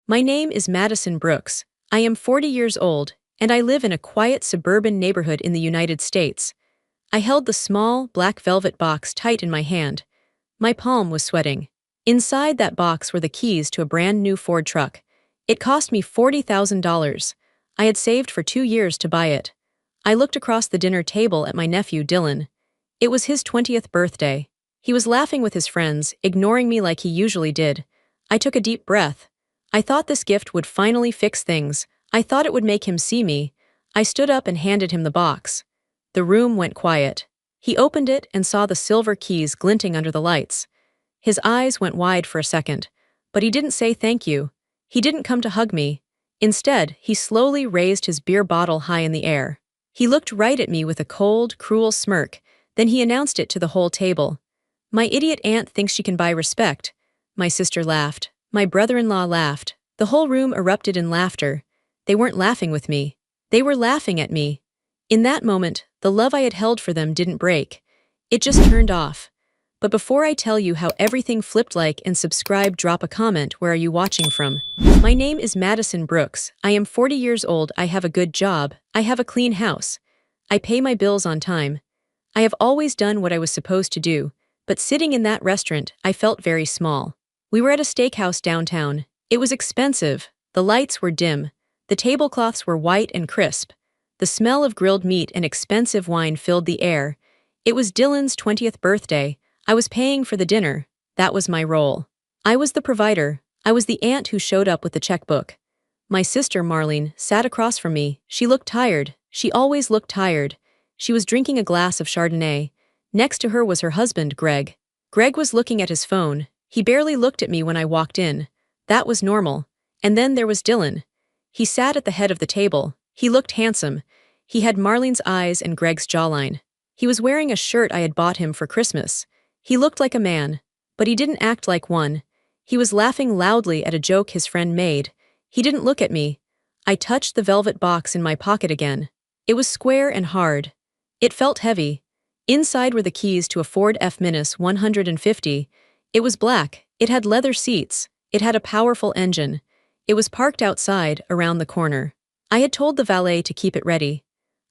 My name is Madison Brooks. I am 40 years old, and I live in a quiet suburban neighborhood in the United States. I held the small, black velvet box tight in my hand. My palm was sweating. Inside that box were the keys to a brand new Ford truck. It cost me $40,000. I had saved for 2 years to buy it. I looked across the dinner table at my nephew, Dylan. It was his 20th birthday. He was laughing with his friends, ignoring me like he usually did. I took a deep breath. I thought this gift would finally fix things. I thought it would make him see me. I stood up and handed him the box. The room went quiet. He opened it and saw the silver keys glinting under the lights. His eyes went wide for a second, but he didn't say thank you. He didn't come to hug me. Instead, he slowly raised his beer bottle high in the air. He looked right at me with a cold, cruel smirk, then he announced it to the whole table. "My idiot aunt thinks she can buy respect." My sister laughed. My brother-in-law laughed. The whole room erupted in laughter. They weren't laughing with me. They were laughing at me. In that moment, the love I had held for them didn't break. It just turned off. But before I tell you how everything flipped, like and subscribe, drop a comment. Where are you watching from? My name is Madison Brooks. I am 40 years old. I have a good job. I have a clean house. I pay my bills on time. I have always done what I was supposed to do, but sitting in that restaurant, I felt very small. We were at a steakhouse downtown. It was expensive. The lights were dim. The tablecloths were white and crisp. The smell of grilled meat and expensive wine filled the air. It was Dylan's 20th birthday. I was paying for the dinner. That was my role. I was the provider. I was the aunt who showed up with the checkbook. My sister, Marlene, sat across from me. She looked tired. She always looked tired. She was drinking a glass of Chardonnay. Next to her was her husband, Greg. Greg was looking at his phone. He barely looked at me when I walked in. That was normal. And then there was Dylan. He sat at the head of the table. He looked handsome. He had Marlene's eyes and Greg's jawline. He was wearing a shirt I had bought him for Christmas. He looked like a man, but he didn't act like one. He was laughing loudly at a joke his friend made. He didn't look at me. I touched the velvet box in my pocket again. It was square and hard. It felt heavy. Inside were the keys to a Ford F-150. It was black. It had leather seats. It had a powerful engine. It was parked outside, around the corner. I had told the valet to keep it ready.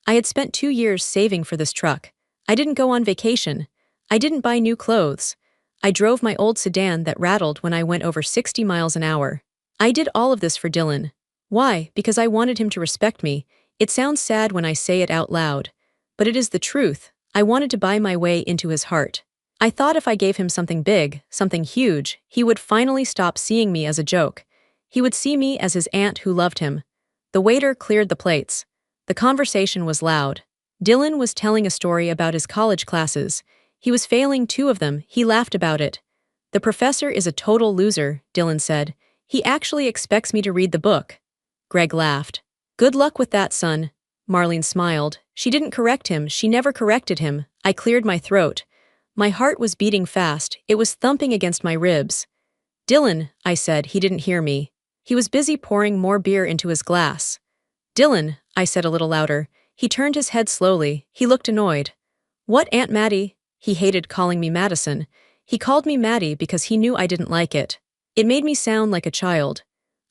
I had spent 2 years saving for this truck. I didn't go on vacation. I didn't buy new clothes. I drove my old sedan that rattled when I went over 60 miles an hour. I did all of this for Dylan. Why? Because I wanted him to respect me. It sounds sad when I say it out loud, but it is the truth. I wanted to buy my way into his heart. I thought if I gave him something big, something huge, he would finally stop seeing me as a joke. He would see me as his aunt who loved him. The waiter cleared the plates. The conversation was loud. Dylan was telling a story about his college classes. He was failing 2 of them. He laughed about it. "The professor is a total loser," Dylan said. "He actually expects me to read the book." Greg laughed. "Good luck with that, son." Marlene smiled. She didn't correct him. She never corrected him. I cleared my throat. My heart was beating fast. It was thumping against my ribs. "Dylan," I said. He didn't hear me. He was busy pouring more beer into his glass. "Dylan," I said a little louder. He turned his head slowly. He looked annoyed. "What, Aunt Maddie?" He hated calling me Madison. He called me Maddie because he knew I didn't like it. It made me sound like a child.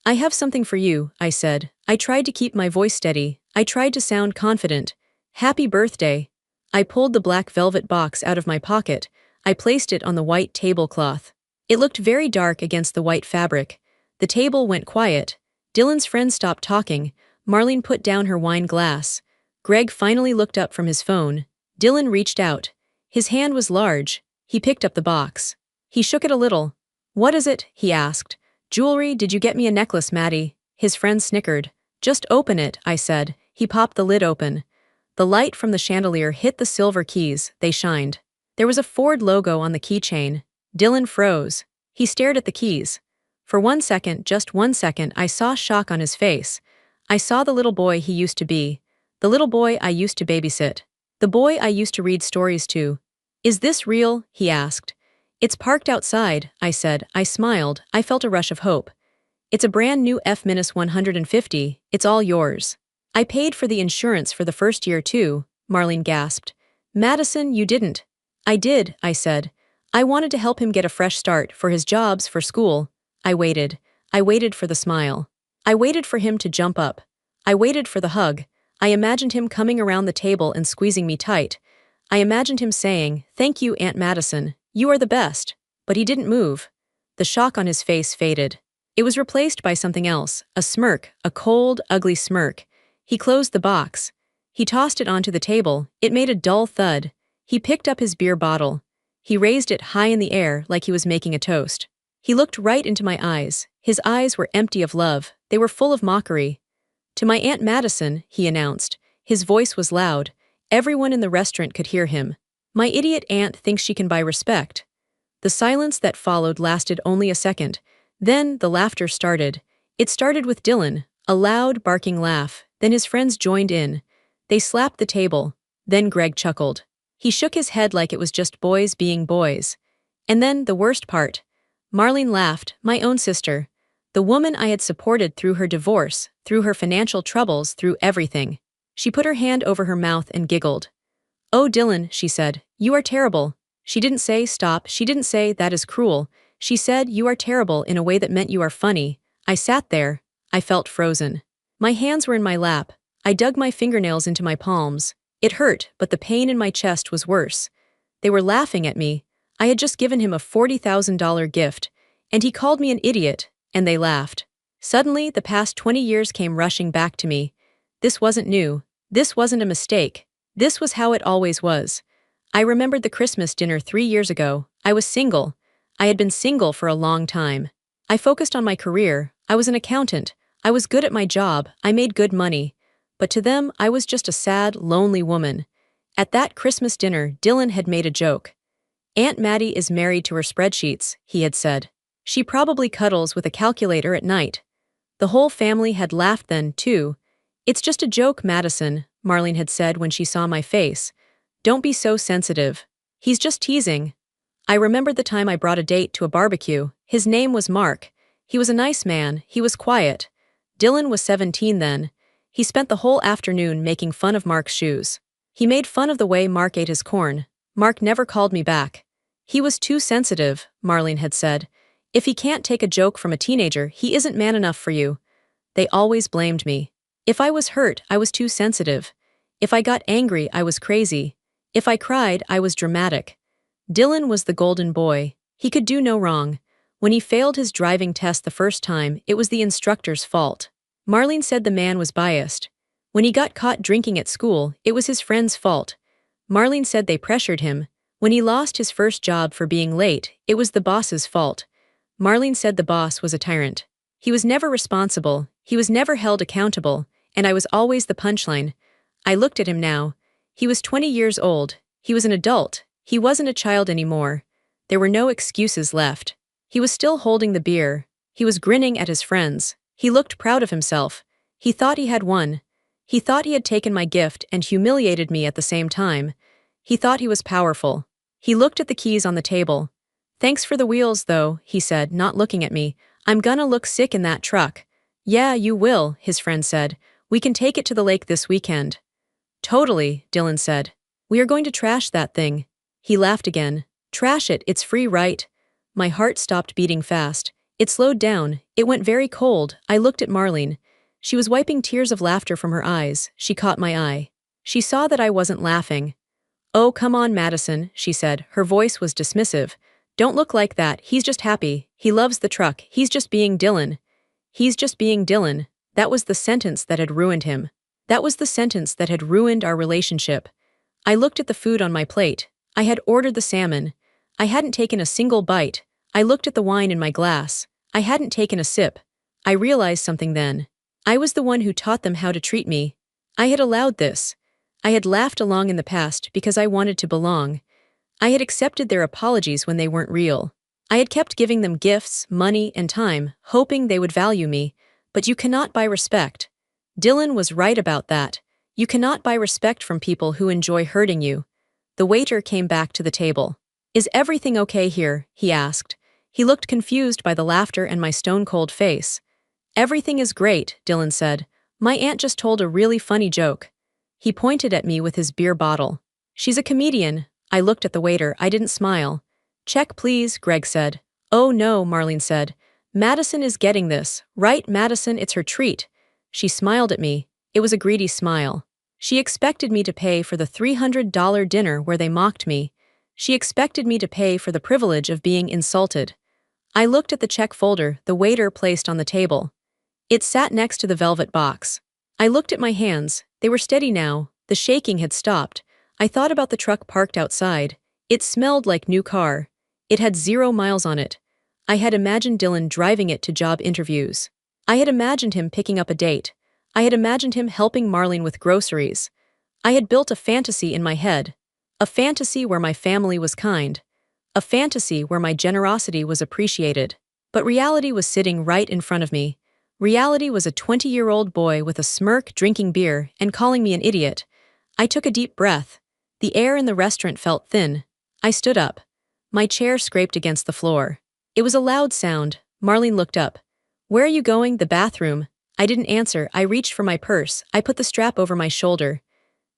"I have something for you," I said. I tried to keep my voice steady. I tried to sound confident. "Happy birthday." I pulled the black velvet box out of my pocket. I placed it on the white tablecloth. It looked very dark against the white fabric. The table went quiet. Dylan's friend stopped talking. Marlene put down her wine glass. Greg finally looked up from his phone. Dylan reached out. His hand was large. He picked up the box. He shook it a little. "What is it?" he asked. "Jewelry. Did you get me a necklace, Maddie?" His friend snickered. "Just open it," I said. He popped the lid open. The light from the chandelier hit the silver keys. They shined. There was a Ford logo on the keychain. Dylan froze. He stared at the keys. For 1 second, just 1 second, I saw shock on his face. I saw the little boy he used to be. The little boy I used to babysit. The boy I used to read stories to. "Is this real?" he asked. "It's parked outside," I said. I smiled. I felt a rush of hope. "It's a brand new F-150. It's all yours." "I paid for the insurance for the first year too," Marlene gasped. "Madison, you didn't." "I did," I said. "I wanted to help him get a fresh start, for his jobs, for school." I waited. I waited for the smile. I waited for him to jump up. I waited for the hug. I imagined him coming around the table and squeezing me tight. I imagined him saying, "Thank you, Aunt Madison. You are the best." But he didn't move. The shock on his face faded. It was replaced by something else, a smirk, a cold, ugly smirk. He closed the box. He tossed it onto the table. It made a dull thud. He picked up his beer bottle. He raised it high in the air like he was making a toast. He looked right into my eyes. His eyes were empty of love. They were full of mockery. "To my Aunt Madison," he announced. His voice was loud. Everyone in the restaurant could hear him. "My idiot aunt thinks she can buy respect." The silence that followed lasted only a second. Then the laughter started. It started with Dylan, a loud, barking laugh. Then his friends joined in. They slapped the table. Then Greg chuckled. He shook his head like it was just boys being boys. And then the worst part. Marlene laughed, my own sister. The woman I had supported through her divorce, through her financial troubles, through everything. She put her hand over her mouth and giggled. "Oh, Dylan," she said, "you are terrible." She didn't say stop, she didn't say that is cruel. She said you are terrible in a way that meant you are funny. I sat there. I felt frozen. My hands were in my lap. I dug my fingernails into my palms. It hurt, but the pain in my chest was worse. They were laughing at me. I had just given him a $40,000 gift, and he called me an idiot, and they laughed. Suddenly, the past 20 years came rushing back to me. This wasn't new. This wasn't a mistake. This was how it always was. I remembered the Christmas dinner 3 years ago. I was single. I had been single for a long time. I focused on my career. I was an accountant. I was good at my job. I made good money. But to them, I was just a sad, lonely woman. At that Christmas dinner, Dylan had made a joke. "Aunt Maddie is married to her spreadsheets," he had said. "She probably cuddles with a calculator at night." The whole family had laughed then, too. "It's just a joke, Madison," Marlene had said when she saw my face. "Don't be so sensitive. He's just teasing." I remembered the time I brought a date to a barbecue. His name was Mark. He was a nice man. He was quiet. Dylan was 17 then. He spent the whole afternoon making fun of Mark's shoes. He made fun of the way Mark ate his corn. Mark never called me back. "He was too sensitive," Marlene had said. "If he can't take a joke from a teenager, he isn't man enough for you." They always blamed me. If I was hurt, I was too sensitive. If I got angry, I was crazy. If I cried, I was dramatic. Dylan was the golden boy. He could do no wrong. When he failed his driving test the first time, it was the instructor's fault. Marlene said the man was biased. When he got caught drinking at school, it was his friend's fault. Marlene said they pressured him. When he lost his first job for being late, it was the boss's fault. Marlene said the boss was a tyrant. He was never responsible, he was never held accountable, and I was always the punchline. I looked at him now. He was 20 years old. He was an adult. He wasn't a child anymore. There were no excuses left. He was still holding the beer. He was grinning at his friends. He looked proud of himself. He thought he had won. He thought he had taken my gift and humiliated me at the same time. He thought he was powerful. He looked at the keys on the table. "Thanks for the wheels, though," he said, not looking at me. "I'm gonna look sick in that truck." "Yeah, you will," his friend said. "We can take it to the lake this weekend." "Totally," Dylan said. "We are going to trash that thing." He laughed again. "Trash it, it's free, right?" My heart stopped beating fast. It slowed down. It went very cold. I looked at Marlene. She was wiping tears of laughter from her eyes. She caught my eye. She saw that I wasn't laughing. "Oh, come on, Madison," she said. Her voice was dismissive. "Don't look like that. He's just happy. He loves the truck. He's just being Dylan." He's just being Dylan. That was the sentence that had ruined him. That was the sentence that had ruined our relationship. I looked at the food on my plate. I had ordered the salmon. I hadn't taken a single bite. I looked at the wine in my glass. I hadn't taken a sip. I realized something then. I was the one who taught them how to treat me. I had allowed this. I had laughed along in the past because I wanted to belong. I had accepted their apologies when they weren't real. I had kept giving them gifts, money, and time, hoping they would value me. But you cannot buy respect. Dylan was right about that. You cannot buy respect from people who enjoy hurting you. The waiter came back to the table. "Is everything okay here?" he asked. He looked confused by the laughter and my stone-cold face. "Everything is great," Dylan said. "My aunt just told a really funny joke." He pointed at me with his beer bottle. "She's a comedian." I looked at the waiter. I didn't smile. "Check, please," Greg said. "Oh no," Marlene said. Madison is getting this, right, Madison, it's her treat. She smiled at me. It was a greedy smile. She expected me to pay for the $300 dinner where they mocked me. She expected me to pay for the privilege of being insulted. I looked at the check folder the waiter placed on the table. It sat next to the velvet box. I looked at my hands. They were steady now. The shaking had stopped. I thought about the truck parked outside. It smelled like new car. It had 0 miles on it. I had imagined Dylan driving it to job interviews. I had imagined him picking up a date. I had imagined him helping Marlene with groceries. I had built a fantasy in my head. A fantasy where my family was kind. A fantasy where my generosity was appreciated. But reality was sitting right in front of me. Reality was a 20-year-old boy with a smirk drinking beer and calling me an idiot. I took a deep breath. The air in the restaurant felt thin. I stood up. My chair scraped against the floor. It was a loud sound. Marlene looked up. "Where are you going?" "The bathroom." I didn't answer. I reached for my purse. I put the strap over my shoulder.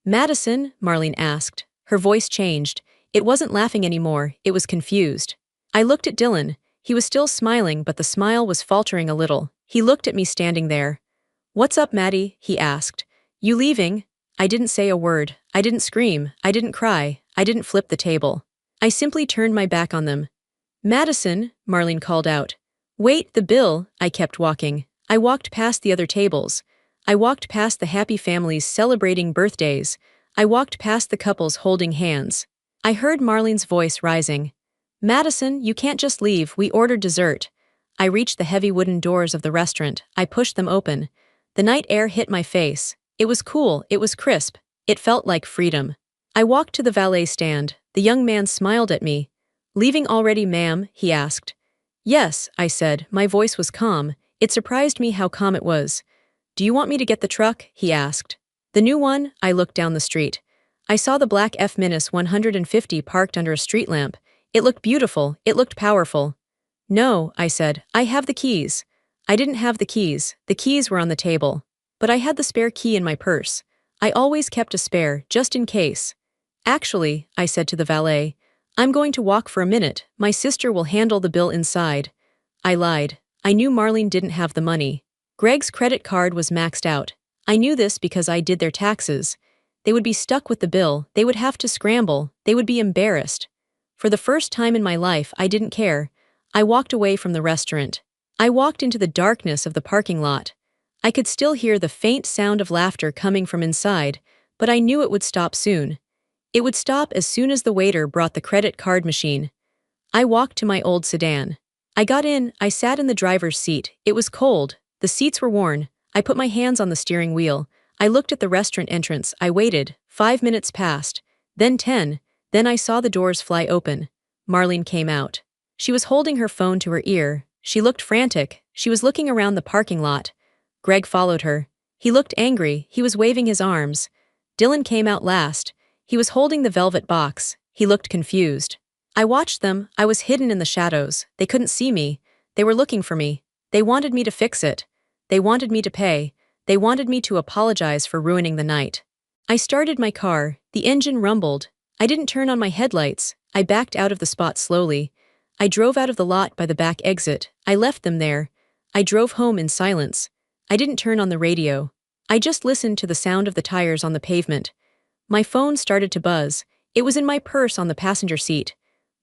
"Madison?" Marlene asked. Her voice changed. It wasn't laughing anymore. It was confused. I looked at Dylan. He was still smiling, but the smile was faltering a little. He looked at me standing there. "What's up, Maddie?" he asked. "You leaving?" I didn't say a word. I didn't scream. I didn't cry. I didn't flip the table. I simply turned my back on them. "Madison," Marlene called out. "Wait, the bill." I kept walking. I walked past the other tables. I walked past the happy families celebrating birthdays. I walked past the couples holding hands. I heard Marlene's voice rising. "Madison, you can't just leave. We ordered dessert." I reached the heavy wooden doors of the restaurant. I pushed them open. The night air hit my face. It was cool. It was crisp. It felt like freedom. I walked to the valet stand. The young man smiled at me. "Leaving already, ma'am?" he asked. "Yes," I said. My voice was calm. It surprised me how calm it was. "Do you want me to get the truck?" he asked. "The new one?" I looked down the street. I saw the black F-150 parked under a street lamp. It looked beautiful. It looked powerful. "No," I said. "I have the keys." I didn't have the keys. The keys were on the table. But I had the spare key in my purse. I always kept a spare, just in case. "Actually," I said to the valet, "I'm going to walk for a minute. My sister will handle the bill inside." I lied. I knew Marlene didn't have the money. Greg's credit card was maxed out. I knew this because I did their taxes. They would be stuck with the bill. They would have to scramble. They would be embarrassed. For the first time in my life, I didn't care. I walked away from the restaurant. I walked into the darkness of the parking lot. I could still hear the faint sound of laughter coming from inside, but I knew it would stop soon. It would stop as soon as the waiter brought the credit card machine. I walked to my old sedan. I got in. I sat in the driver's seat. It was cold. The seats were worn. I put my hands on the steering wheel. I looked at the restaurant entrance. I waited. 5 minutes passed. Then 10. Then I saw the doors fly open. Marlene came out. She was holding her phone to her ear. She looked frantic. She was looking around the parking lot. Greg followed her. He looked angry. He was waving his arms. Dylan came out last. He was holding the velvet box. He looked confused. I watched them. I was hidden in the shadows. They couldn't see me. They were looking for me. They wanted me to fix it. They wanted me to pay. They wanted me to apologize for ruining the night. I started my car. The engine rumbled. I didn't turn on my headlights. I backed out of the spot slowly. I drove out of the lot by the back exit. I left them there. I drove home in silence. I didn't turn on the radio. I just listened to the sound of the tires on the pavement. My phone started to buzz. It was in my purse on the passenger seat.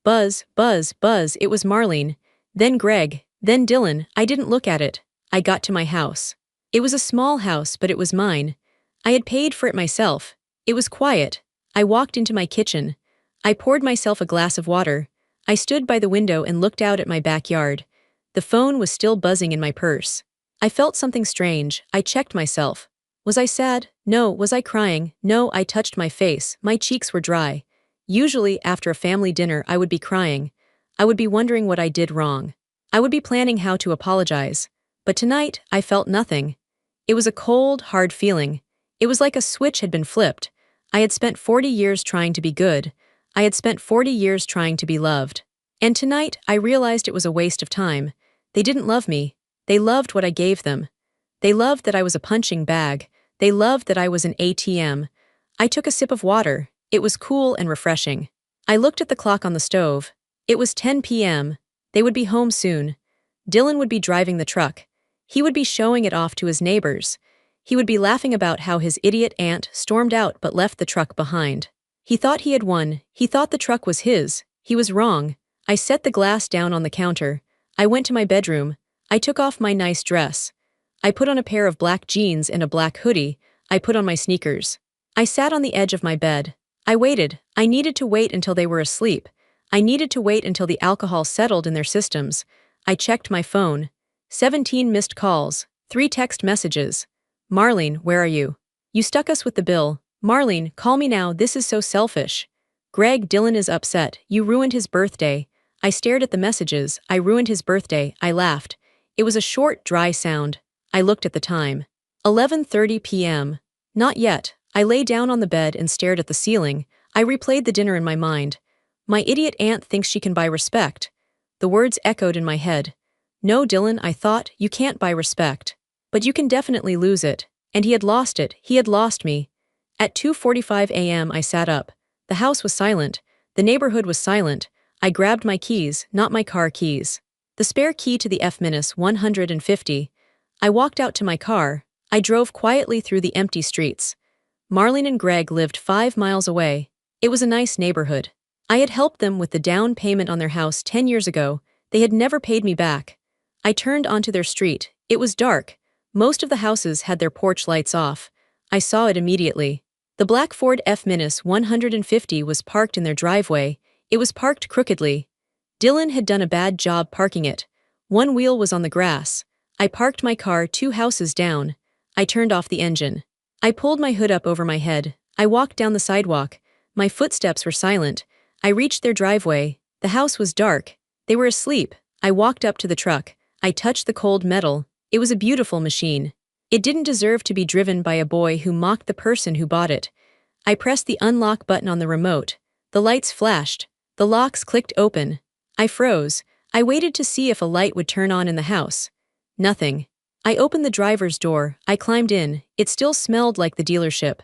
Buzz, buzz, buzz. It was Marlene. Then Greg. Then Dylan. I didn't look at it. I got to my house. It was a small house, but it was mine. I had paid for it myself. It was quiet. I walked into my kitchen. I poured myself a glass of water. I stood by the window and looked out at my backyard. The phone was still buzzing in my purse. I felt something strange. I checked myself. Was I sad? No. Was I crying? No. I touched my face. My cheeks were dry. Usually, after a family dinner, I would be crying. I would be wondering what I did wrong. I would be planning how to apologize. But tonight, I felt nothing. It was a cold, hard feeling. It was like a switch had been flipped. I had spent 40 years trying to be good. I had spent 40 years trying to be loved. And tonight, I realized it was a waste of time. They didn't love me. They loved what I gave them. They loved that I was a punching bag. They loved that I was an ATM. I took a sip of water. It was cool and refreshing. I looked at the clock on the stove. It was 10 p.m. They would be home soon. Dylan would be driving the truck. He would be showing it off to his neighbors. He would be laughing about how his idiot aunt stormed out but left the truck behind. He thought he had won. He thought the truck was his. He was wrong. I set the glass down on the counter. I went to my bedroom. I took off my nice dress. I put on a pair of black jeans and a black hoodie. I put on my sneakers. I sat on the edge of my bed. I waited. I needed to wait until they were asleep. I needed to wait until the alcohol settled in their systems. I checked my phone. 17 missed calls. 3 text messages. Marlene, where are you? You stuck us with the bill. Marlene, call me now, this is so selfish. Greg, Dylan is upset. You ruined his birthday. I stared at the messages. I ruined his birthday. I laughed. It was a short, dry sound. I looked at the time. 11:30 p.m. Not yet. I lay down on the bed and stared at the ceiling. I replayed the dinner in my mind. My idiot aunt thinks she can buy respect. The words echoed in my head. No, Dylan, I thought, you can't buy respect. But you can definitely lose it. And he had lost it. He had lost me. At 2:45 a.m. I sat up. The house was silent. The neighborhood was silent. I grabbed my keys, not my car keys. The spare key to the F-150. I walked out to my car. I drove quietly through the empty streets. Marlene and Greg lived 5 miles away. It was a nice neighborhood. I had helped them with the down payment on their house 10 years ago. They had never paid me back. I turned onto their street. It was dark. Most of the houses had their porch lights off. I saw it immediately. The black Ford F-150 was parked in their driveway. It was parked crookedly. Dylan had done a bad job parking it. One wheel was on the grass. I parked my car 2 houses down. I turned off the engine. I pulled my hood up over my head. I walked down the sidewalk. My footsteps were silent. I reached their driveway. The house was dark. They were asleep. I walked up to the truck. I touched the cold metal. It was a beautiful machine. It didn't deserve to be driven by a boy who mocked the person who bought it. I pressed the unlock button on the remote. The lights flashed. The locks clicked open. I froze. I waited to see if a light would turn on in the house. Nothing. I opened the driver's door. I climbed in. It still smelled like the dealership.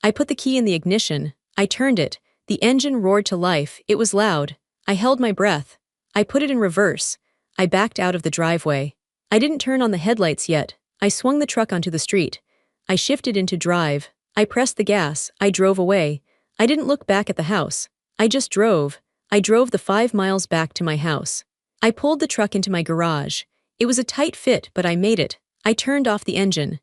I put the key in the ignition. I turned it. The engine roared to life. It was loud. I held my breath. I put it in reverse. I backed out of the driveway. I didn't turn on the headlights yet. I swung the truck onto the street. I shifted into drive. I pressed the gas. I drove away. I didn't look back at the house. I just drove. I drove the 5 miles back to my house. I pulled the truck into my garage. It was a tight fit, but I made it. I turned off the engine.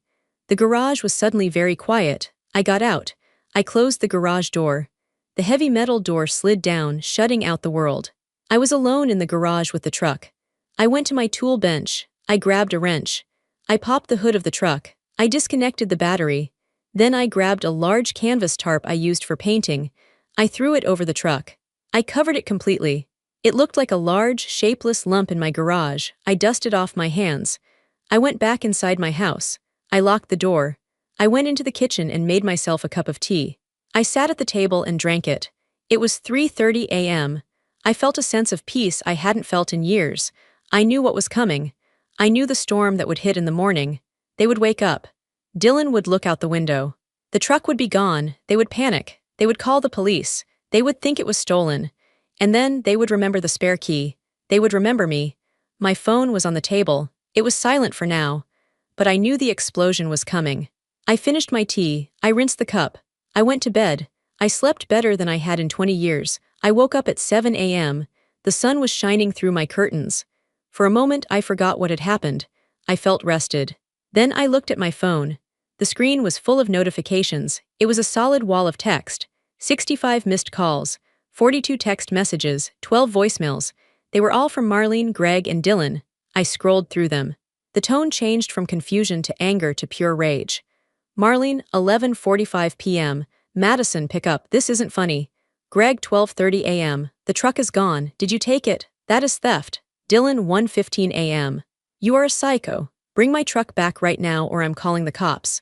The garage was suddenly very quiet. I got out. I closed the garage door. The heavy metal door slid down, shutting out the world. I was alone in the garage with the truck. I went to my tool bench. I grabbed a wrench. I popped the hood of the truck. I disconnected the battery. Then I grabbed a large canvas tarp I used for painting. I threw it over the truck. I covered it completely. It looked like a large, shapeless lump in my garage. I dusted off my hands. I went back inside my house. I locked the door. I went into the kitchen and made myself a cup of tea. I sat at the table and drank it. It was 3:30 a.m. I felt a sense of peace I hadn't felt in years. I knew what was coming. I knew the storm that would hit in the morning. They would wake up. Dylan would look out the window. The truck would be gone. They would panic. They would call the police. They would think it was stolen. And then they would remember the spare key. They would remember me. My phone was on the table. It was silent for now. But I knew the explosion was coming. I finished my tea. I rinsed the cup. I went to bed. I slept better than I had in 20 years. I woke up at 7 a.m. The sun was shining through my curtains. For a moment, I forgot what had happened. I felt rested. Then I looked at my phone. The screen was full of notifications. It was a solid wall of text. 65 missed calls. 42 text messages, 12 voicemails. They were all from Marlene, Greg, and Dylan. I scrolled through them. The tone changed from confusion to anger to pure rage. Marlene, 11:45 p.m. Madison, pick up. This isn't funny. Greg, 12:30 a.m. The truck is gone. Did you take it? That is theft. Dylan, 1:15 a.m. You are a psycho. Bring my truck back right now or I'm calling the cops.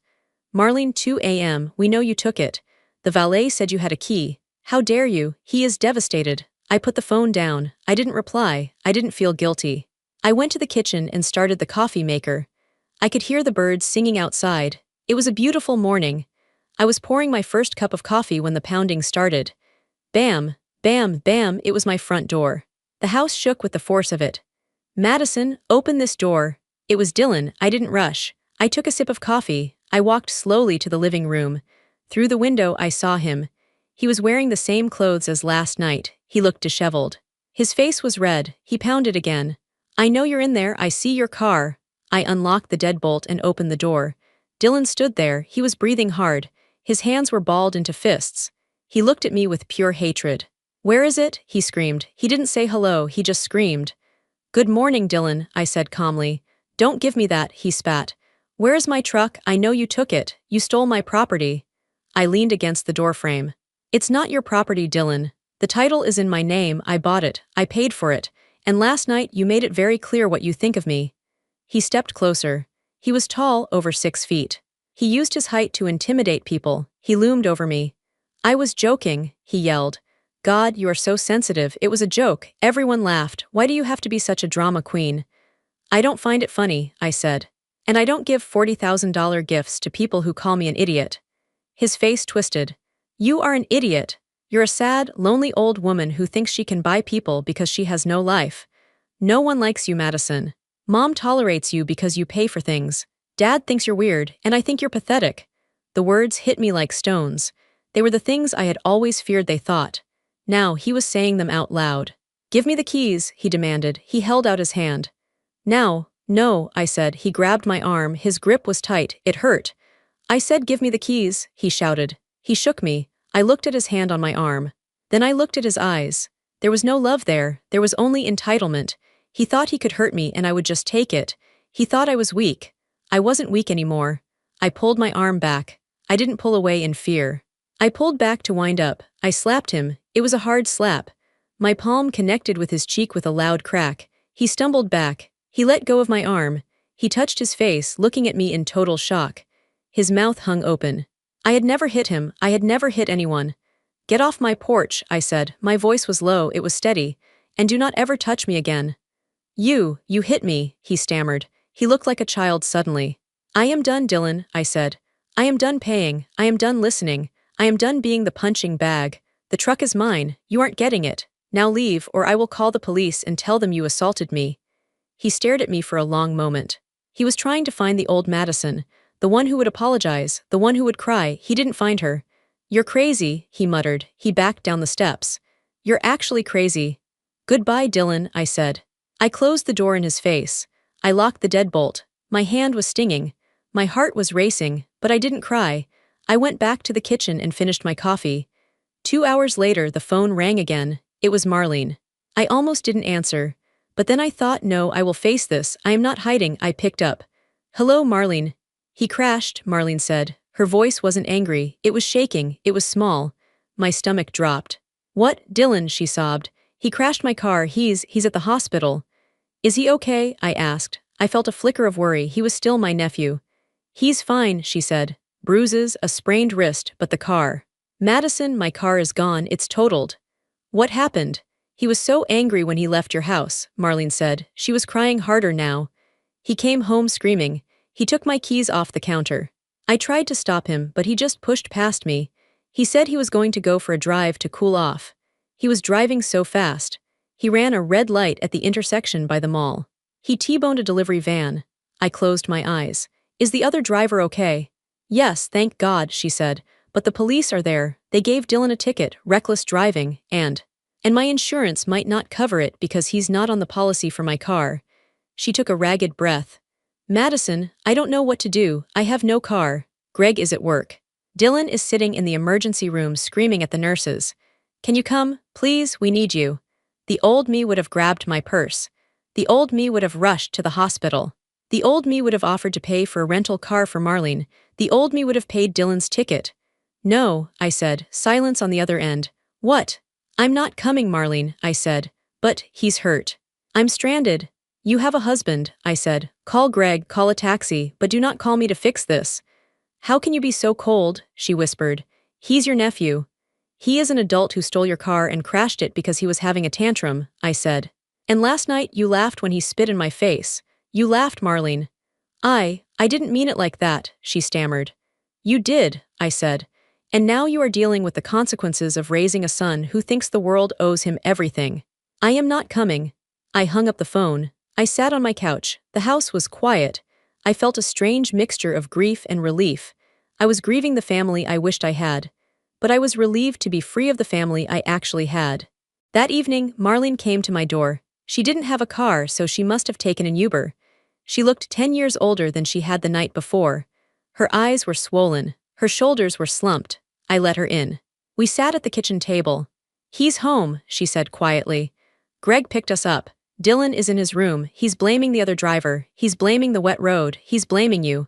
Marlene, 2 a.m. We know you took it. The valet said you had a key. How dare you? He is devastated. I put the phone down. I didn't reply. I didn't feel guilty. I went to the kitchen and started the coffee maker. I could hear the birds singing outside. It was a beautiful morning. I was pouring my first cup of coffee when the pounding started. Bam, bam, bam, it was my front door. The house shook with the force of it. Madison, open this door. It was Dylan. I didn't rush. I took a sip of coffee. I walked slowly to the living room. Through the window, I saw him. He was wearing the same clothes as last night. He looked disheveled. His face was red. He pounded again. I know you're in there. I see your car. I unlocked the deadbolt and opened the door. Dylan stood there. He was breathing hard. His hands were balled into fists. He looked at me with pure hatred. Where is it? He screamed. He didn't say hello. He just screamed. Good morning, Dylan, I said calmly. Don't give me that, he spat. Where is my truck? I know you took it. You stole my property. I leaned against the doorframe. It's not your property, Dylan. The title is in my name. I bought it. I paid for it. And last night you made it very clear what you think of me. He stepped closer. He was tall, over 6 feet. He used his height to intimidate people. He loomed over me. I was joking, he yelled. God, you are so sensitive. It was a joke. Everyone laughed. Why do you have to be such a drama queen? I don't find it funny, I said. And I don't give $40,000 gifts to people who call me an idiot. His face twisted. You are an idiot. You're a sad, lonely old woman who thinks she can buy people because she has no life. No one likes you, Madison. Mom tolerates you because you pay for things. Dad thinks you're weird, and I think you're pathetic. The words hit me like stones. They were the things I had always feared they thought. Now he was saying them out loud. Give me the keys, he demanded. He held out his hand. Now, no, I said. He grabbed my arm. His grip was tight. It hurt. I said give me the keys, he shouted. He shook me. I looked at his hand on my arm. Then I looked at his eyes. There was no love there. There was only entitlement. He thought he could hurt me and I would just take it. He thought I was weak. I wasn't weak anymore. I pulled my arm back. I didn't pull away in fear. I pulled back to wind up. I slapped him. It was a hard slap. My palm connected with his cheek with a loud crack. He stumbled back. He let go of my arm. He touched his face, looking at me in total shock. His mouth hung open. I had never hit him. I had never hit anyone. Get off my porch, I said. My voice was low, it was steady. And do not ever touch me again. You hit me, he stammered. He looked like a child suddenly. I am done, Dylan, I said. I am done paying. I am done listening. I am done being the punching bag. The truck is mine. You aren't getting it. Now leave, or I will call the police and tell them you assaulted me. He stared at me for a long moment. He was trying to find the old Madison, the one who would apologize, the one who would cry. He didn't find her. You're crazy, he muttered. He backed down the steps. You're actually crazy. Goodbye, Dylan, I said. I closed the door in his face. I locked the deadbolt. My hand was stinging. My heart was racing, but I didn't cry. I went back to the kitchen and finished my coffee. 2 hours later, the phone rang again. It was Marlene. I almost didn't answer. But then I thought, no, I will face this. I am not hiding. I picked up. Hello, Marlene. He crashed, Marlene said. Her voice wasn't angry. It was shaking. It was small. My stomach dropped. What, Dylan, she sobbed. He crashed my car. He's at the hospital. Is he okay? I asked. I felt a flicker of worry. He was still my nephew. He's fine, she said. Bruises, a sprained wrist, but the car. Madison, my car is gone. It's totaled. What happened? He was so angry when he left your house, Marlene said. She was crying harder now. He came home screaming. He took my keys off the counter. I tried to stop him, but he just pushed past me. He said he was going to go for a drive to cool off. He was driving so fast. He ran a red light at the intersection by the mall. He T-boned a delivery van. I closed my eyes. Is the other driver okay? Yes, thank God, she said. But the police are there. They gave Dylan a ticket, reckless driving, and my insurance might not cover it because he's not on the policy for my car. She took a ragged breath. Madison, I don't know what to do. I have no car. Greg is at work. Dylan is sitting in the emergency room screaming at the nurses. Can you come? Please, we need you. The old me would have grabbed my purse. The old me would have rushed to the hospital. The old me would have offered to pay for a rental car for Marlene. The old me would have paid Dylan's ticket. No, I said, silence on the other end. What? I'm not coming, Marlene, I said. But he's hurt. I'm stranded. You have a husband, I said. Call Greg, call a taxi, but do not call me to fix this. How can you be so cold? She whispered. He's your nephew. He is an adult who stole your car and crashed it because he was having a tantrum, I said. And last night you laughed when he spit in my face. You laughed, Marlene. I didn't mean it like that, she stammered. You did, I said. And now you are dealing with the consequences of raising a son who thinks the world owes him everything. I am not coming. I hung up the phone. I sat on my couch. The house was quiet. I felt a strange mixture of grief and relief. I was grieving the family I wished I had, but I was relieved to be free of the family I actually had. That evening, Marlene came to my door. She didn't have a car, so she must have taken an Uber. She looked 10 years older than she had the night before. Her eyes were swollen. Her shoulders were slumped. I let her in. We sat at the kitchen table. "He's home," she said quietly. "Greg picked us up. Dylan is in his room. He's blaming the other driver. He's blaming the wet road. He's blaming you."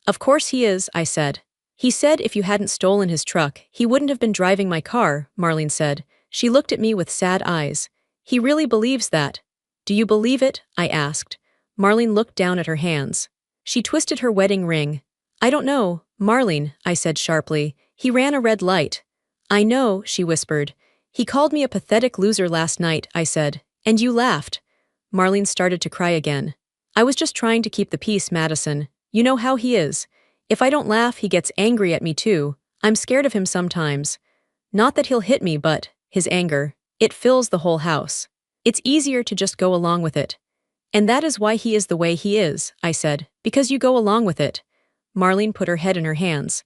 "Of course he is," I said. "He said if you hadn't stolen his truck, he wouldn't have been driving my car," Marlene said. She looked at me with sad eyes. "He really believes that." "Do you believe it?" I asked. Marlene looked down at her hands. She twisted her wedding ring. "I don't know, Marlene," I said sharply. "He ran a red light." "I know," she whispered. "He called me a pathetic loser last night," I said. "And you laughed." Marlene started to cry again. "I was just trying to keep the peace, Madison. You know how he is. If I don't laugh, he gets angry at me too. I'm scared of him sometimes. Not that he'll hit me, but his anger, it fills the whole house. It's easier to just go along with it. And that is why he is the way he is," I said, "because you go along with it." Marlene put her head in her hands.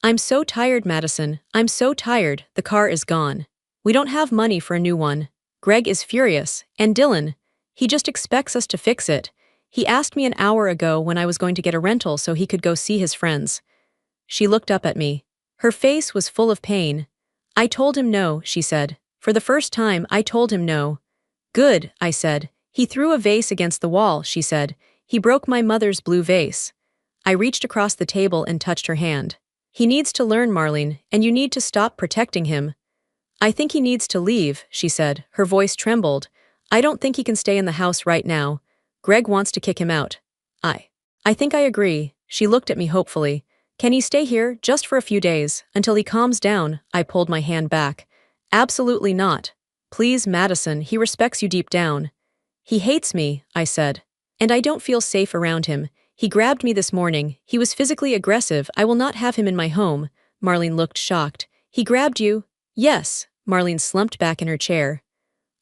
"I'm so tired, Madison. I'm so tired. The car is gone. We don't have money for a new one. Greg is furious. And Dylan, he just expects us to fix it. He asked me an hour ago when I was going to get a rental so he could go see his friends." She looked up at me. Her face was full of pain. "I told him no," she said. "For the first time, I told him no." "Good," I said. "He threw a vase against the wall," she said. "He broke my mother's blue vase." I reached across the table and touched her hand. "He needs to learn, Marlene, and you need to stop protecting him." "I think he needs to leave," she said. Her voice trembled. "I don't think he can stay in the house right now. Greg wants to kick him out." I think I agree." She looked at me hopefully. "Can he stay here, just for a few days, until he calms down?" I pulled my hand back. "Absolutely not. Please, Madison, he respects you deep down." "He hates me," I said. "And I don't feel safe around him. He grabbed me this morning. He was physically aggressive. I will not have him in my home." Marlene looked shocked. "He grabbed you?" "Yes." Marlene slumped back in her chair.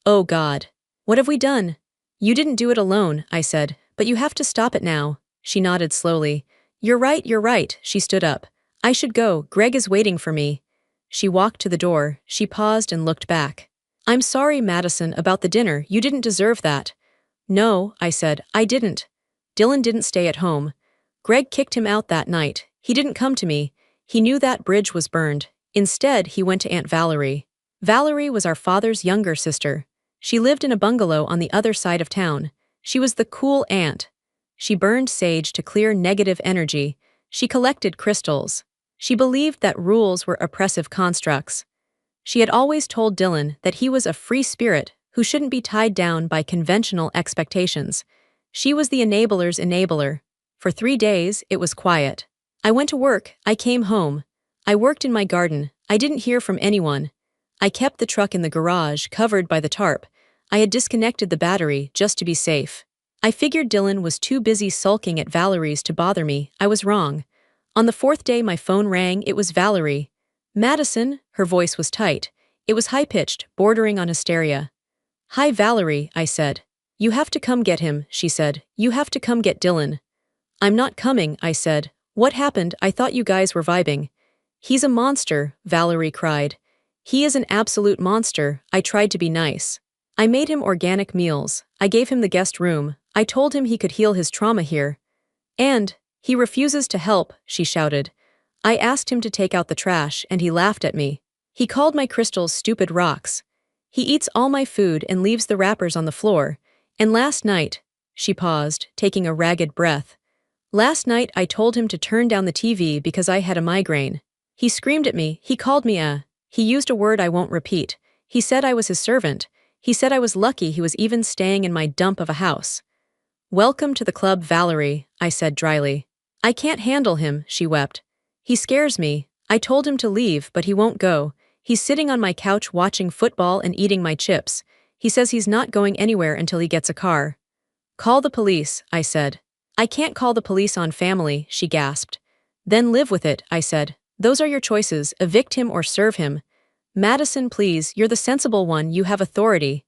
"Oh God. What have we done?" "You didn't do it alone," I said, "but you have to stop it now." She nodded slowly. You're right," she stood up. "I should go, Greg is waiting for me." She walked to the door. She paused and looked back. "I'm sorry, Madison, about the dinner. You didn't deserve that." "No," I said, "I didn't." Dylan didn't stay at home. Greg kicked him out that night. He didn't come to me. He knew that bridge was burned. Instead, he went to Aunt Valerie. Valerie was our father's younger sister. She lived in a bungalow on the other side of town. She was the cool aunt. She burned sage to clear negative energy. She collected crystals. She believed that rules were oppressive constructs. She had always told Dylan that he was a free spirit who shouldn't be tied down by conventional expectations. She was the enabler's enabler. For 3 days, it was quiet. I went to work. I came home. I worked in my garden. I didn't hear from anyone. I kept the truck in the garage, covered by the tarp. I had disconnected the battery just to be safe. I figured Dylan was too busy sulking at Valerie's to bother me. I was wrong. On the 4th day my phone rang. It was Valerie. "Madison," her voice was tight. It was high-pitched, bordering on hysteria. "Hi, Valerie," I said. "You have to come get him," she said. "You have to come get Dylan." "I'm not coming," I said. "What happened? I thought you guys were vibing." "He's a monster," Valerie cried. "He is an absolute monster." I tried to be nice. I made him organic meals. I gave him the guest room. I told him he could heal his trauma here. "And he refuses to help," she shouted. I asked him to take out the trash, and he laughed at me. He called my crystals stupid rocks. He eats all my food and leaves the wrappers on the floor. And last night, she paused, taking a ragged breath. Last night I told him to turn down the TV because I had a migraine. He screamed at me. He called me he used a word I won't repeat. He said I was his servant. He said I was lucky he was even staying in my dump of a house. "Welcome to the club, Valerie," I said dryly. "I can't handle him," she wept. "He scares me. I told him to leave, but he won't go. He's sitting on my couch watching football and eating my chips. He says he's not going anywhere until he gets a car." "Call the police," I said. "I can't call the police on family," she gasped. "Then live with it," I said. "Those are your choices, evict him or serve him." "Madison, please, you're the sensible one, you have authority."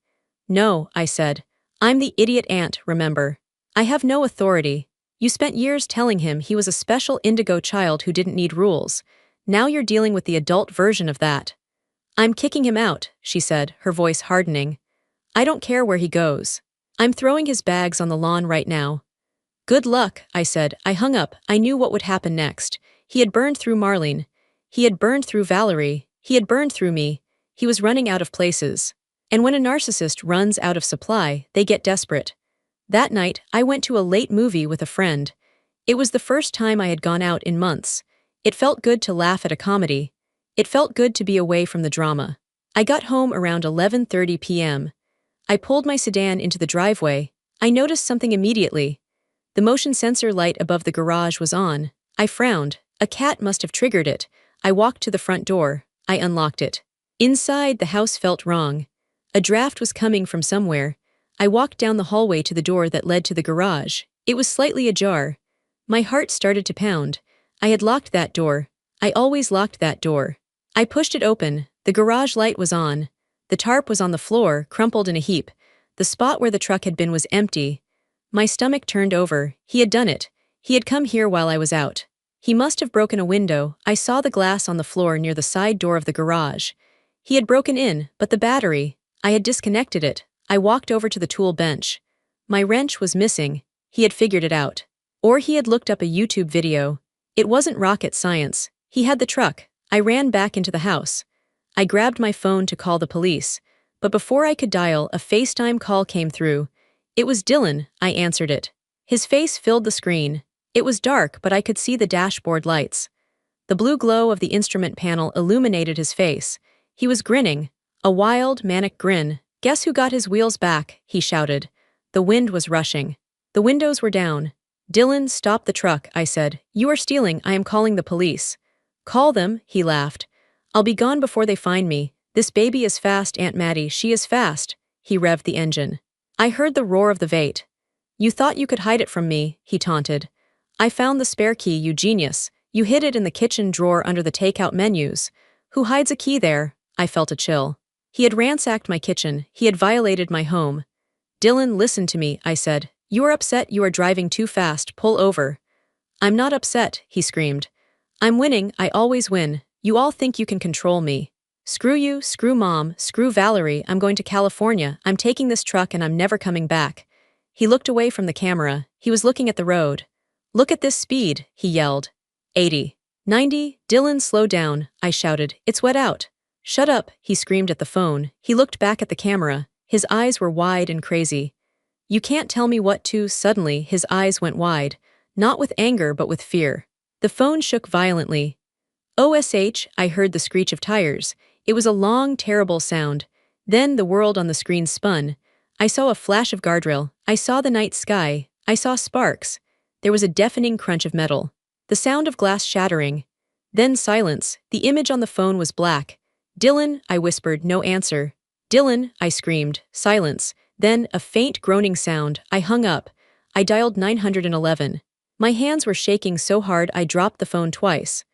"No," I said. I'm the idiot aunt, remember? I have no authority. You spent years telling him he was a special indigo child who didn't need rules. Now you're dealing with the adult version of that. I'm kicking him out, she said, her voice hardening. I don't care where he goes. I'm throwing his bags on the lawn right now. Good luck, I said. I hung up. I knew what would happen next. He had burned through Marlene. He had burned through Valerie. He had burned through me. He was running out of places. And when a narcissist runs out of supply, they get desperate. That night, I went to a late movie with a friend. It was the first time I had gone out in months. It felt good to laugh at a comedy. It felt good to be away from the drama. I got home around 11:30 p.m. I pulled my sedan into the driveway. I noticed something immediately. The motion sensor light above the garage was on. I frowned. A cat must have triggered it. I walked to the front door. I unlocked it. Inside, the house felt wrong. A draft was coming from somewhere. I walked down the hallway to the door that led to the garage. It was slightly ajar. My heart started to pound. I had locked that door. I always locked that door. I pushed it open. The garage light was on. The tarp was on the floor, crumpled in a heap. The spot where the truck had been was empty. My stomach turned over. He had done it. He had come here while I was out. He must have broken a window. I saw the glass on the floor near the side door of the garage. He had broken in, but the battery, I had disconnected it. I walked over to the tool bench. My wrench was missing. He had figured it out. Or he had looked up a YouTube video. It wasn't rocket science. He had the truck. I ran back into the house. I grabbed my phone to call the police. But before I could dial, a FaceTime call came through. It was Dylan. I answered it. His face filled the screen. It was dark, but I could see the dashboard lights. The blue glow of the instrument panel illuminated his face. He was grinning. A wild, manic grin. Guess who got his wheels back? He shouted. The wind was rushing. The windows were down. Dylan, stop the truck, I said. You are stealing. I am calling the police. Call them, he laughed. I'll be gone before they find me. This baby is fast, Aunt Maddie. She is fast. He revved the engine. I heard the roar of the Vate. You thought you could hide it from me, he taunted. I found the spare key, you genius. You hid it in the kitchen drawer under the takeout menus. Who hides a key there? I felt a chill. He had ransacked my kitchen. He had violated my home. Dylan, listen to me, I said. You are upset. You are driving too fast. Pull over. I'm not upset, he screamed. I'm winning. I always win. You all think you can control me. Screw you, screw Mom, screw Valerie. I'm going to California. I'm taking this truck and I'm never coming back. He looked away from the camera. He was looking at the road. Look at this speed, he yelled. 80. 90. Dylan, slow down, I shouted. It's wet out. Shut up, he screamed at the phone. He looked back at the camera. His eyes were wide and crazy. You can't tell me what to. Suddenly, his eyes went wide. Not with anger, but with fear. The phone shook violently. OSH, I heard the screech of tires. It was a long, terrible sound. Then the world on the screen spun. I saw a flash of guardrail. I saw the night sky. I saw sparks. There was a deafening crunch of metal. The sound of glass shattering. Then silence. The image on the phone was black. Dylan, I whispered, no answer. Dylan, I screamed. Silence. Then a faint groaning sound. I hung up. I dialed 911. My hands were shaking so hard I dropped the phone twice.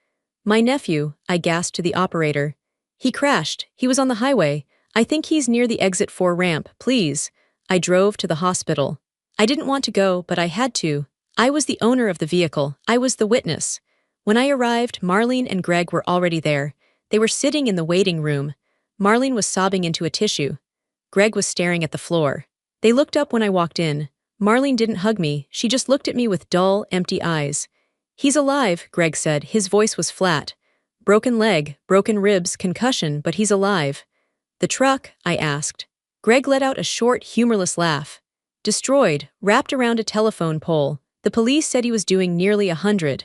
My nephew, I gasped to the operator. He crashed. He was on the highway. I think he's near the exit 4 ramp, please. I drove to the hospital. I didn't want to go, but I had to. I was the owner of the vehicle. I was the witness. When I arrived, Marlene and Greg were already there. They were sitting in the waiting room. Marlene was sobbing into a tissue. Greg was staring at the floor. They looked up when I walked in. Marlene didn't hug me. She just looked at me with dull, empty eyes. He's alive, Greg said. His voice was flat. Broken leg, broken ribs, concussion, but he's alive. The truck? I asked. Greg let out a short, humorless laugh. Destroyed, wrapped around a telephone pole. The police said he was doing nearly 100.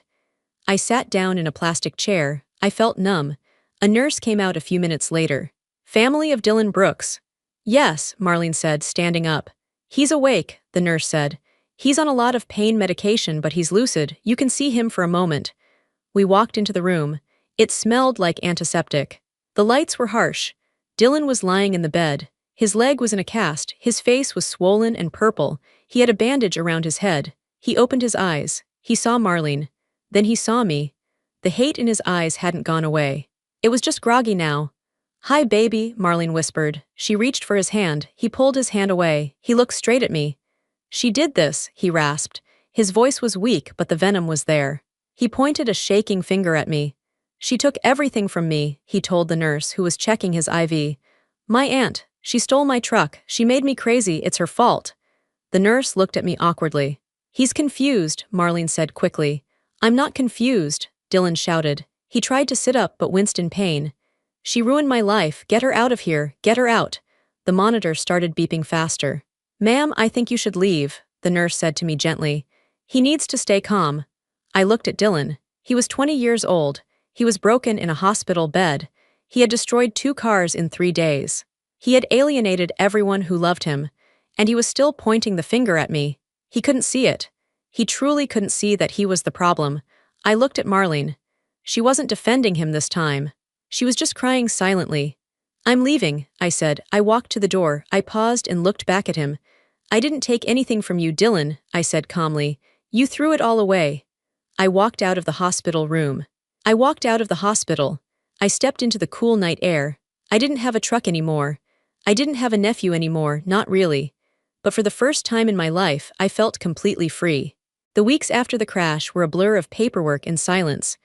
I sat down in a plastic chair. I felt numb. A nurse came out a few minutes later. Family of Dylan Brooks. Yes, Marlene said, standing up. He's awake, the nurse said. He's on a lot of pain medication, but he's lucid. You can see him for a moment. We walked into the room. It smelled like antiseptic. The lights were harsh. Dylan was lying in the bed. His leg was in a cast. His face was swollen and purple. He had a bandage around his head. He opened his eyes. He saw Marlene. Then he saw me. The hate in his eyes hadn't gone away. It was just groggy now. Hi, baby, Marlene whispered. She reached for his hand. He pulled his hand away. He looked straight at me. She did this, he rasped. His voice was weak, but the venom was there. He pointed a shaking finger at me. She took everything from me, he told the nurse who was checking his IV. My aunt. She stole my truck. She made me crazy. It's her fault. The nurse looked at me awkwardly. He's confused, Marlene said quickly. I'm not confused, Dylan shouted. He tried to sit up but winced in pain. She ruined my life. Get her out of here. Get her out. The monitor started beeping faster. Ma'am, I think you should leave, the nurse said to me gently. He needs to stay calm. I looked at Dylan. He was 20 years old. He was broken in a hospital bed. He had destroyed 2 cars in 3 days. He had alienated everyone who loved him. And he was still pointing the finger at me. He couldn't see it. He truly couldn't see that he was the problem. I looked at Marlene. She wasn't defending him this time. She was just crying silently. I'm leaving, I said. I walked to the door. I paused and looked back at him. I didn't take anything from you, Dylan, I said calmly. You threw it all away. I walked out of the hospital room. I walked out of the hospital. I stepped into the cool night air. I didn't have a truck anymore. I didn't have a nephew anymore, not really. But for the first time in my life, I felt completely free. The weeks after the crash were a blur of paperwork and silence.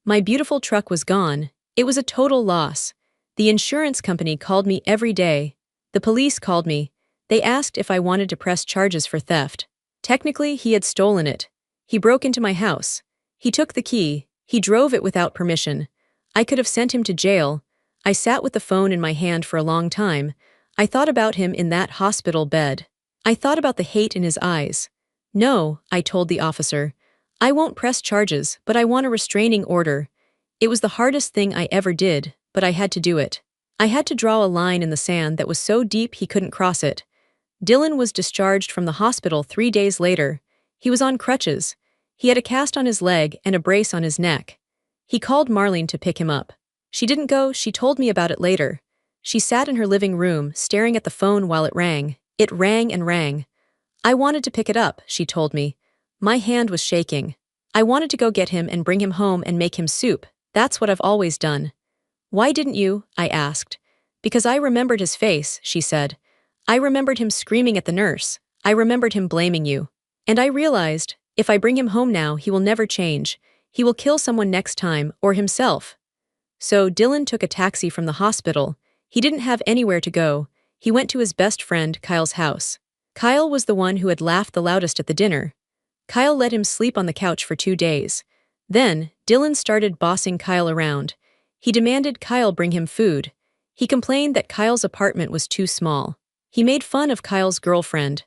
My beautiful truck was gone. It was a total loss. The insurance company called me every day. The police called me. They asked if I wanted to press charges for theft. Technically, he had stolen it. He broke into my house. He took the key. He drove it without permission. I could have sent him to jail. I sat with the phone in my hand for a long time. I thought about him in that hospital bed. I thought about the hate in his eyes. No, I told the officer. I won't press charges, but I want a restraining order. It was the hardest thing I ever did, but I had to do it. I had to draw a line in the sand that was so deep he couldn't cross it. Dylan was discharged from the hospital 3 days later. He was on crutches. He had a cast on his leg and a brace on his neck. He called Marlene to pick him up. She didn't go, she told me about it later. She sat in her living room, staring at the phone while it rang. It rang and rang. I wanted to pick it up, she told me. My hand was shaking. I wanted to go get him and bring him home and make him soup. That's what I've always done. Why didn't you? I asked. Because I remembered his face, she said. I remembered him screaming at the nurse. I remembered him blaming you. And I realized, if I bring him home now, he will never change. He will kill someone next time, or himself. So Dylan took a taxi from the hospital. He didn't have anywhere to go. He went to his best friend, Kyle's house. Kyle was the one who had laughed the loudest at the dinner. Kyle let him sleep on the couch for 2 days. Then, Dylan started bossing Kyle around. He demanded Kyle bring him food. He complained that Kyle's apartment was too small. He made fun of Kyle's girlfriend.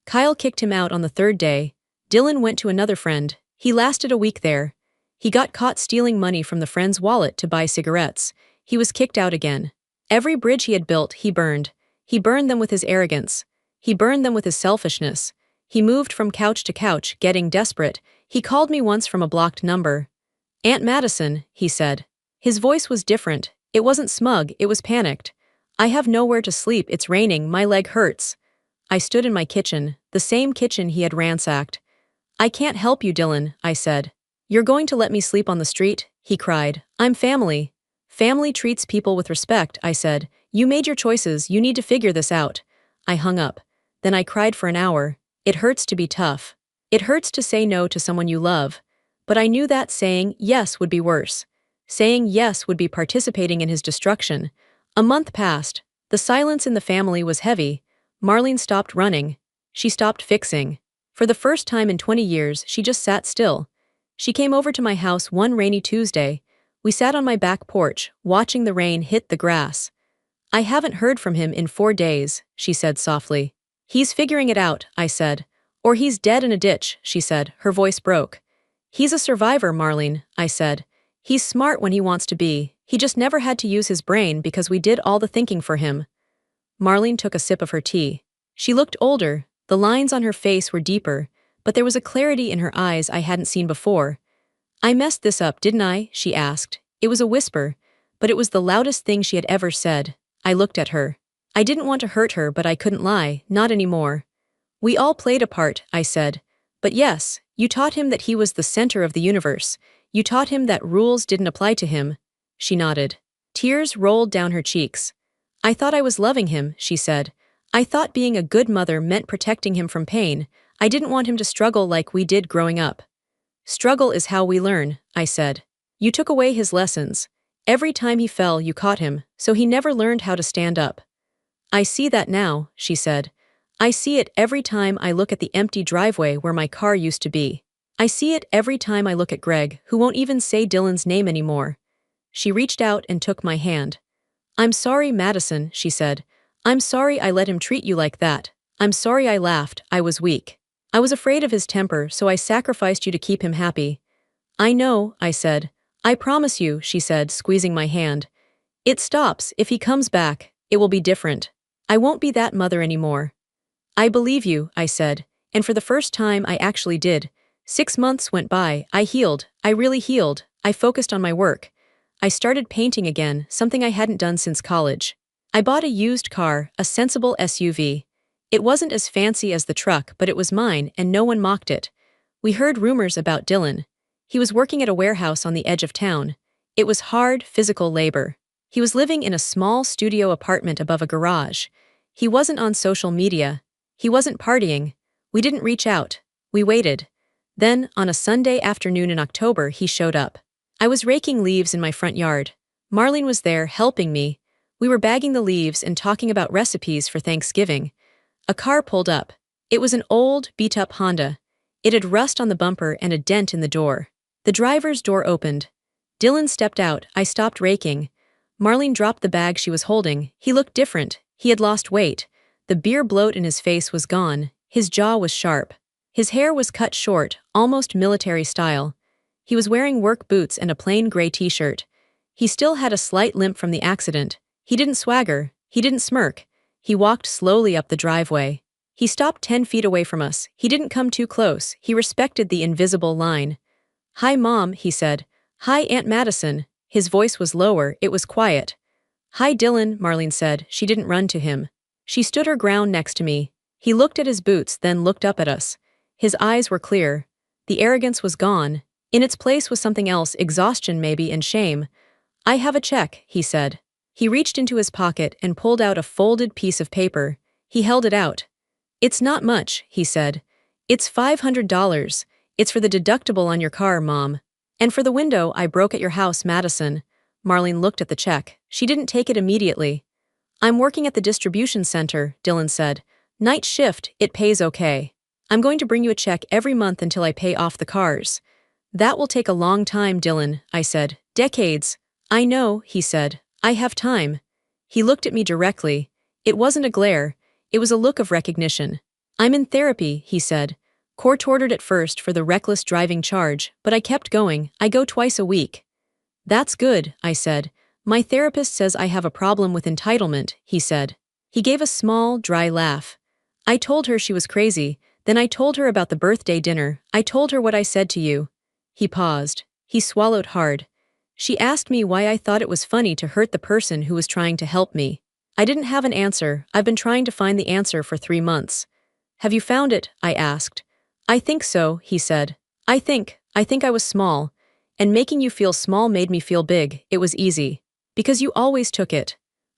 Kyle kicked him out on the 3rd day. Dylan went to another friend. He lasted a week there. He got caught stealing money from the friend's wallet to buy cigarettes. He was kicked out again. Every bridge he had built, he burned. He burned them with his arrogance. He burned them with his selfishness. He moved from couch to couch, getting desperate. He called me once from a blocked number. Aunt Madison, he said. His voice was different. It wasn't smug, it was panicked. I have nowhere to sleep, it's raining, my leg hurts. I stood in my kitchen, the same kitchen he had ransacked. I can't help you, Dylan, I said. You're going to let me sleep on the street? He cried. I'm family. Family treats people with respect, I said. You made your choices, you need to figure this out. I hung up. Then I cried for an hour. It hurts to be tough. It hurts to say no to someone you love. But I knew that saying yes would be worse. Saying yes would be participating in his destruction. A month passed. The silence in the family was heavy. Marlene stopped running. She stopped fixing. For the first time in 20 years, she just sat still. She came over to my house one rainy Tuesday. We sat on my back porch, watching the rain hit the grass. I haven't heard from him in 4 days, she said softly. He's figuring it out, I said. Or he's dead in a ditch, she said. Her voice broke. He's a survivor, Marlene, I said. He's smart when he wants to be. He just never had to use his brain because we did all the thinking for him. Marlene took a sip of her tea. She looked older. The lines on her face were deeper, but there was a clarity in her eyes I hadn't seen before. I messed this up, didn't I? She asked. It was a whisper, but it was the loudest thing she had ever said. I looked at her. I didn't want to hurt her, but I couldn't lie, not anymore. We all played a part, I said. But yes, you taught him that he was the center of the universe. You taught him that rules didn't apply to him. She nodded. Tears rolled down her cheeks. I thought I was loving him, she said. I thought being a good mother meant protecting him from pain. I didn't want him to struggle like we did growing up. Struggle is how we learn, I said. You took away his lessons. Every time he fell, you caught him, so he never learned how to stand up. I see that now, she said. I see it every time I look at the empty driveway where my car used to be. I see it every time I look at Greg, who won't even say Dylan's name anymore. She reached out and took my hand. I'm sorry, Madison, she said. I'm sorry I let him treat you like that. I'm sorry I laughed, I was weak. I was afraid of his temper, so I sacrificed you to keep him happy. I know, I said. I promise you, she said, squeezing my hand. It stops. If he comes back, it will be different. I won't be that mother anymore. I believe you, I said, and for the first time I actually did. 6 months went by, I healed, I really healed, I focused on my work. I started painting again, something I hadn't done since college. I bought a used car, a sensible SUV. It wasn't as fancy as the truck, but it was mine, and no one mocked it. We heard rumors about Dylan. He was working at a warehouse on the edge of town. It was hard, physical labor. He was living in a small studio apartment above a garage. He wasn't on social media. He wasn't partying. We didn't reach out. We waited. Then, on a Sunday afternoon in October, he showed up. I was raking leaves in my front yard. Marlene was there, helping me. We were bagging the leaves and talking about recipes for Thanksgiving. A car pulled up. It was an old, beat-up Honda. It had rust on the bumper and a dent in the door. The driver's door opened. Dylan stepped out. I stopped raking. Marlene dropped the bag she was holding. He looked different. He had lost weight. The beer bloat in his face was gone. His jaw was sharp. His hair was cut short, almost military style. He was wearing work boots and a plain gray t-shirt. He still had a slight limp from the accident. He didn't swagger. He didn't smirk. He walked slowly up the driveway. He stopped 10 feet away from us. He didn't come too close. He respected the invisible line. Hi, Mom, he said. Hi, Aunt Madison. His voice was lower. It was quiet. Hi, Dylan, Marlene said. She didn't run to him. She stood her ground next to me. He looked at his boots, then looked up at us. His eyes were clear. The arrogance was gone. In its place was something else, exhaustion maybe, and shame. I have a check, he said. He reached into his pocket and pulled out a folded piece of paper. He held it out. It's not much, he said. It's $500. It's for the deductible on your car, Mom. And for the window I broke at your house, Madison. Marlene looked at the check. She didn't take it immediately. I'm working at the distribution center, Dylan said. Night shift, it pays okay. I'm going to bring you a check every month until I pay off the cars. That will take a long time, Dylan, I said. Decades. I know, he said. I have time. He looked at me directly. It wasn't a glare. It was a look of recognition. I'm in therapy, he said. Court-ordered at first for the reckless driving charge, but I kept going. I go twice a week. That's good, I said. My therapist says I have a problem with entitlement, he said. He gave a small, dry laugh. I told her she was crazy. Then I told her about the birthday dinner. I told her what I said to you. He paused. He swallowed hard. She asked me why I thought it was funny to hurt the person who was trying to help me. I didn't have an answer. I've been trying to find the answer for 3 months. Have you found it? I asked. I think so, he said. I think I was small. And making you feel small made me feel big. It was easy. Because you always took it.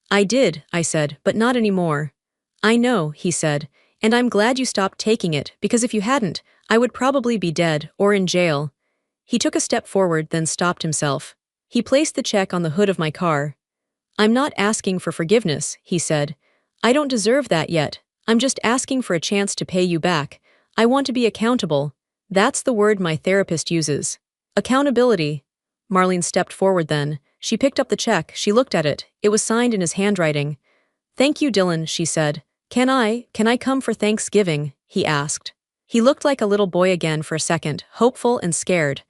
I did, I said, but not anymore. I know, he said, and I'm glad you stopped taking it, because if you hadn't, I would probably be dead or in jail. He took a step forward, then stopped himself. He placed the check on the hood of my car. I'm not asking for forgiveness, he said. I don't deserve that yet. I'm just asking for a chance to pay you back. I want to be accountable. That's the word my therapist uses. Accountability. Marlene stepped forward then. She picked up the check. She looked at it. It was signed in his handwriting. Thank you, Dylan, she said. Can I come for Thanksgiving? He asked. He looked like a little boy again for a second, hopeful and scared.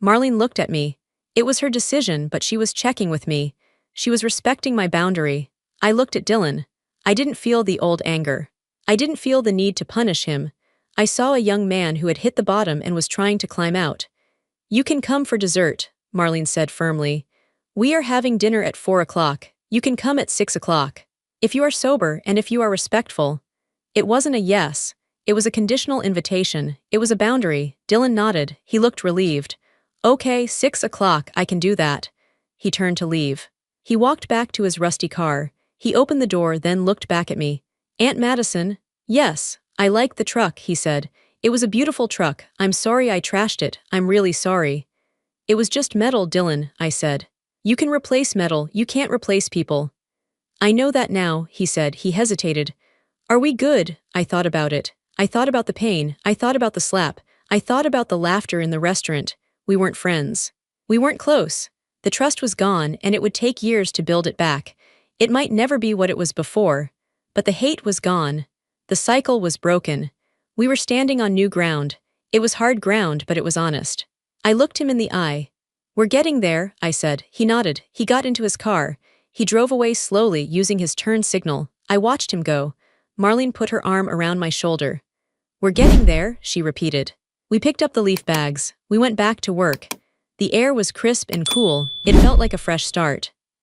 Marlene looked at me. It was her decision, but she was checking with me. She was respecting my boundary. I looked at Dylan. I didn't feel the old anger. I didn't feel the need to punish him. I saw a young man who had hit the bottom and was trying to climb out. You can come for dessert, Marlene said firmly. We are having dinner at 4 o'clock. You can come at 6 o'clock. If you are sober and if you are respectful. It wasn't a yes. It was a conditional invitation. It was a boundary. Dylan nodded. He looked relieved. Okay, 6 o'clock, I can do that. He turned to leave. He walked back to his rusty car. He opened the door, then looked back at me. Aunt Madison? Yes, I like the truck, he said. It was a beautiful truck. I'm sorry I trashed it. I'm really sorry. It was just metal, Dylan, I said. You can replace metal, you can't replace people. I know that now, he said. He hesitated. Are we good? I thought about it. I thought about the pain. I thought about the slap. I thought about the laughter in the restaurant. We weren't friends. We weren't close. The trust was gone, and it would take years to build it back. It might never be what it was before. But the hate was gone. The cycle was broken. We were standing on new ground. It was hard ground, but it was honest. I looked him in the eye. We're getting there, I said. He nodded. He got into his car. He drove away slowly, using his turn signal. I watched him go. Marlene put her arm around my shoulder. We're getting there, she repeated. We picked up the leaf bags. We went back to work. The air was crisp and cool. It felt like a fresh start.